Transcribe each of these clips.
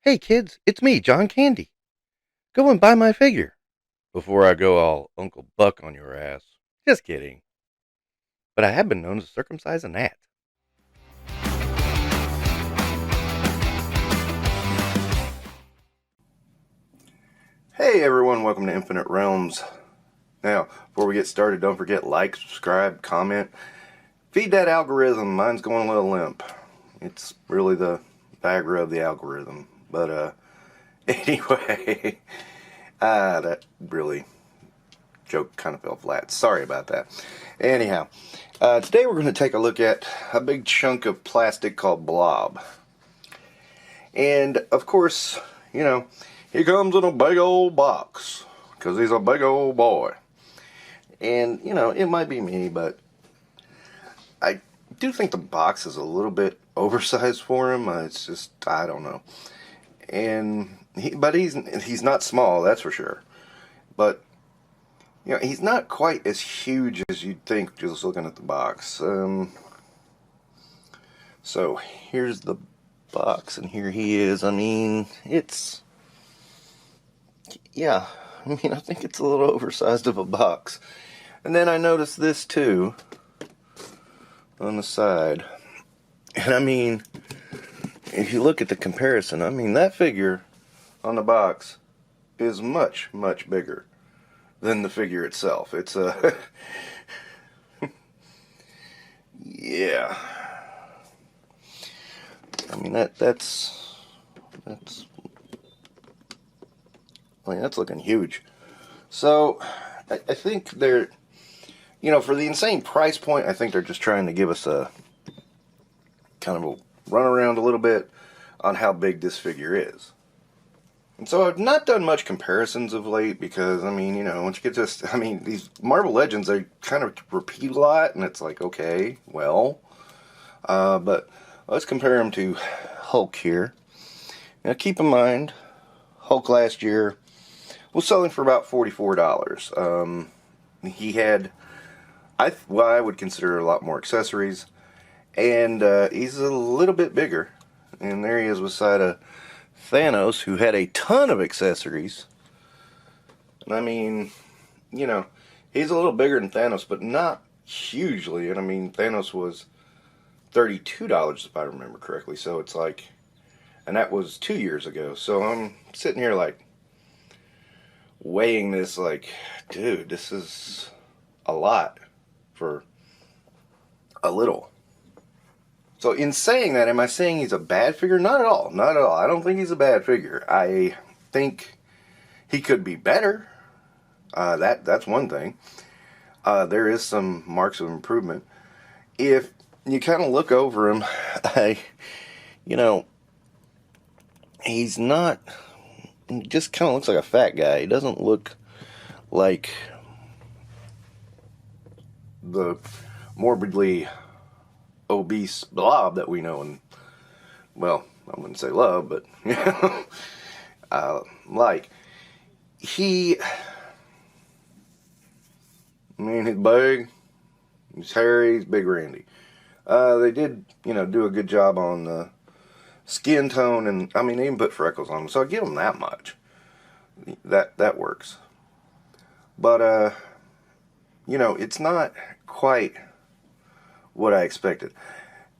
Hey kids, it's me, John Candy. Go and buy my figure before I go all Uncle Buck on your ass. Just kidding. But I have been known to circumcise a gnat. Hey everyone, welcome to Infinite Realms. Now, before we get started, don't forget like, subscribe, comment. Feed that algorithm. Mine's going a little limp. It's really the Viagra of the algorithm. But anyway, that really joke kind of fell flat. Sorry about that. Anyhow, today we're going to take a look at a big chunk of plastic called Blob. And, of course, you know, he comes in a big old box, because he's a big old boy. And, you know, it might be me, but I do think the box is a little bit oversized for him. It's just, I don't know. And, but he's not small, that's for sure. But, you know, he's not quite as huge as you'd think just looking at the box. So, here's the box, and here he is. I mean, it's... yeah, I mean, I think it's a little oversized of a box. And then I noticed this, too, on the side. And, I mean, if you look at the comparison, I mean, that figure on the box is much, much bigger than the figure itself. It's a... yeah. I mean, that's... I mean, that's looking huge. So, I think they're... you know, for the insane price point, I think they're just trying to give us a... kind of a run around a little bit on how big this figure is. And so I've not done much comparisons of late because, I mean, you know, once you get this, I mean, these Marvel Legends, they kind of repeat a lot, and it's like, okay, well, but let's compare them to Hulk here. Now, keep in mind, Hulk last year was selling for about $44. He had, what I would consider a lot more accessories, and he's a little bit bigger, and there he is beside a Thanos, who had a ton of accessories. And I mean, you know, he's a little bigger than Thanos, but not hugely. And I mean, Thanos was $32, if I remember correctly. So it's like, and that was 2 years ago. So I'm sitting here like, weighing this like, dude, this is a lot for a little. So in saying that, am I saying he's a bad figure? Not at all. Not at all. I don't think he's a bad figure. I think he could be better. That's one thing. There is some marks of improvement. If you kind of look over him, you know, he's not... he just kind of looks like a fat guy. He doesn't look like the morbidly obese Blob that we know, and well, I wouldn't say love, but you know, like he, I mean, he's big, he's hairy, he's big Randy. They did, you know, do a good job on the skin tone, and I mean, they even put freckles on him, so I give him that much. That works. But you know, it's not quite what I expected.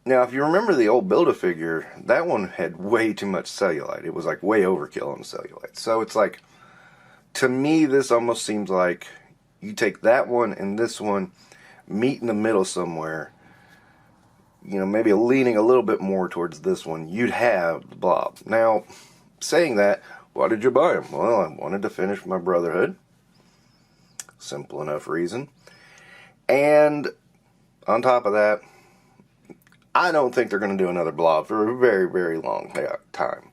Now, if you remember the old Build-A-Figure, that one had way too much cellulite. It was like way overkill on the cellulite. So it's like, to me, this almost seems like you take that one and this one, meet in the middle somewhere, you know, maybe leaning a little bit more towards this one, you'd have the Blob. Now, saying that, why did you buy him? Well, I wanted to finish my Brotherhood. Simple enough reason. And on top of that, I don't think they're going to do another Blob for a very, very long time.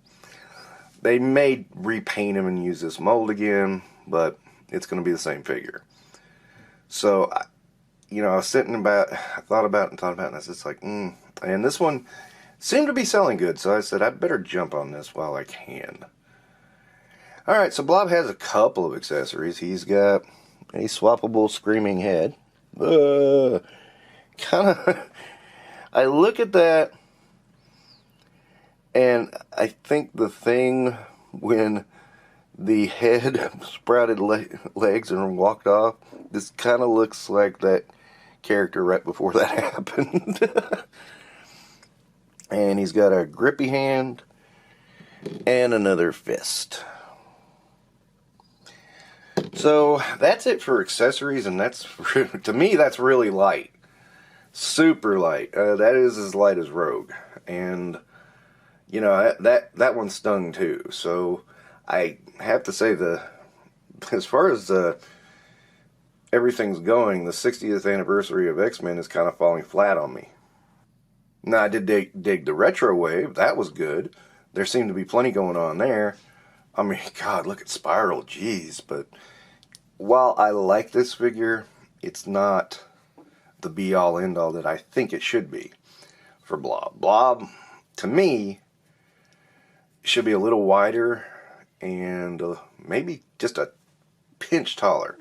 They may repaint him and use this mold again, but it's going to be the same figure. So, you know, I was sitting about, I thought about it and thought about it, and I was just like, And this one seemed to be selling good, so I said, I'd better jump on this while I can. Alright, so Blob has a couple of accessories. He's got a swappable screaming head. Kind of, I look at that, And I think the thing when the head sprouted legs and walked off, this kind of looks like that character right before that happened. And he's got a grippy hand and another fist. So that's it for accessories, and that's, to me, that's really light. Super light. That is as light as Rogue. And, you know, that one stung too. So I have to say, as far as everything's going, the 60th anniversary of X-Men is kind of falling flat on me. Now, I did dig the retro wave. That was good. There seemed to be plenty going on there. I mean, God, look at Spiral. Jeez. But while I like this figure, it's not the be-all, end-all that I think it should be for Blob. Blob, to me, should be a little wider and maybe just a pinch taller.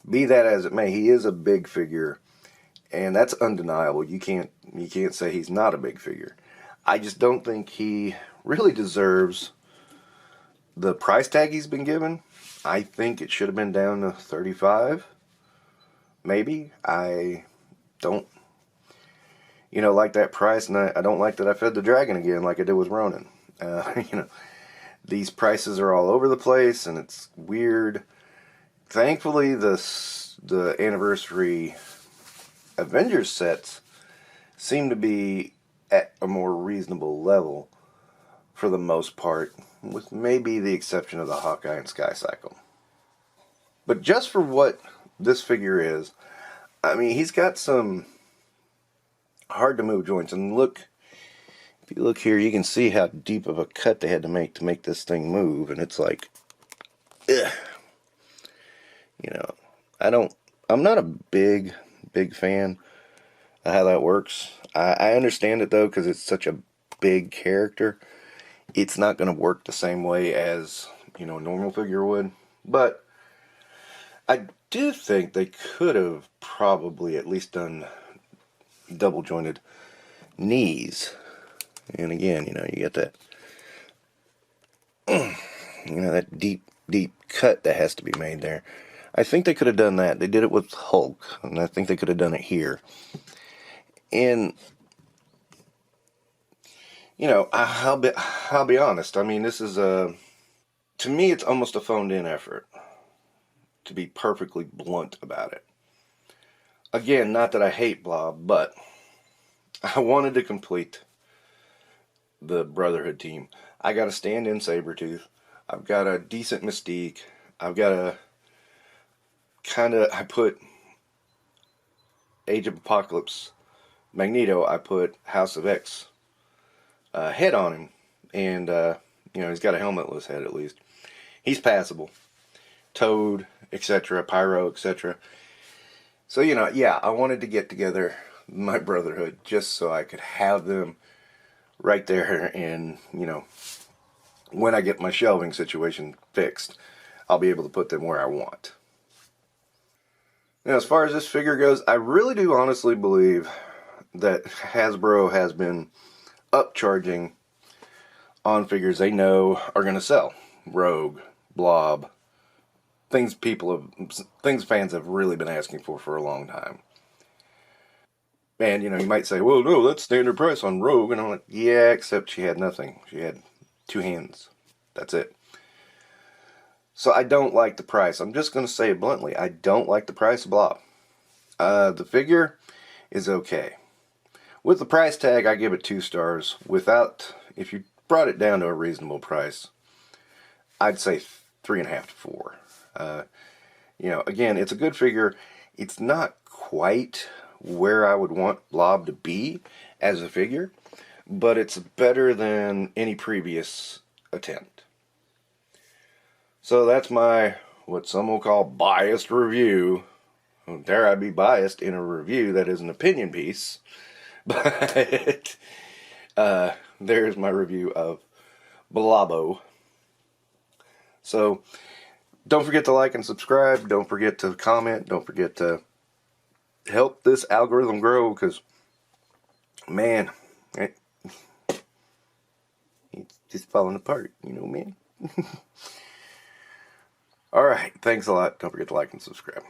Be that as it may, he is a big figure, and that's undeniable. You can't say he's not a big figure. I just don't think he really deserves the price tag he's been given. I think it should have been down to $35. Maybe. I don't, like that price, and I don't like that I fed the dragon again like I did with Ronin. These prices are all over the place, and it's weird. Thankfully, the anniversary Avengers sets seem to be at a more reasonable level for the most part, with maybe the exception of the Hawkeye and Sky Cycle. But just for what this figure is, I mean, he's got some hard to move joints, and look, if you look here, you can see how deep of a cut they had to make this thing move, and it's like, ugh. I'm not a big fan of how that works. I understand it, though, because it's such a big character. It's not going to work the same way as, a normal figure would. But I do think they could have probably at least done double jointed knees. And again, you get that, that deep cut that has to be made there. I think they could have done that. They did it with Hulk, and I think they could have done it here. And, I'll be honest. I mean, this is to me, it's almost a phoned-in effort, to be perfectly blunt about it. Again, not that I hate Blob, but I wanted to complete the Brotherhood team. I got a stand-in Sabretooth. I've got a decent Mystique. I've got a I put Age of Apocalypse Magneto. I put House of X head on him, and he's got a helmetless head at least. He's passable. Toad, etc., Pyro, etc. So I wanted to get together my Brotherhood just so I could have them right there, and when I get my shelving situation fixed, I'll be able to put them where I want. Now, as far as this figure goes, I really do honestly believe that Hasbro has been upcharging on figures they know are going to sell. Rogue, Blob, things fans have really been asking for a long time. And, you might say, well, no, that's standard price on Rogue. And I'm like, yeah, except she had nothing. She had 2 hands. That's it. So I don't like the price. I'm just going to say it bluntly. I don't like the price of Blob. The figure is okay. With the price tag, I give it 2 stars. If you brought it down to a reasonable price, I'd say 3.5 to 4. Again, it's a good figure. It's not quite where I would want Blob to be as a figure, but it's better than any previous attempt. So that's my, what some will call, biased review. Dare I be biased in a review that is an opinion piece. But there's my review of Blobo. So don't forget to like and subscribe. Don't forget to comment. Don't forget to help this algorithm grow, because, man, just falling apart, you know, man. Alright, thanks a lot. Don't forget to like and subscribe.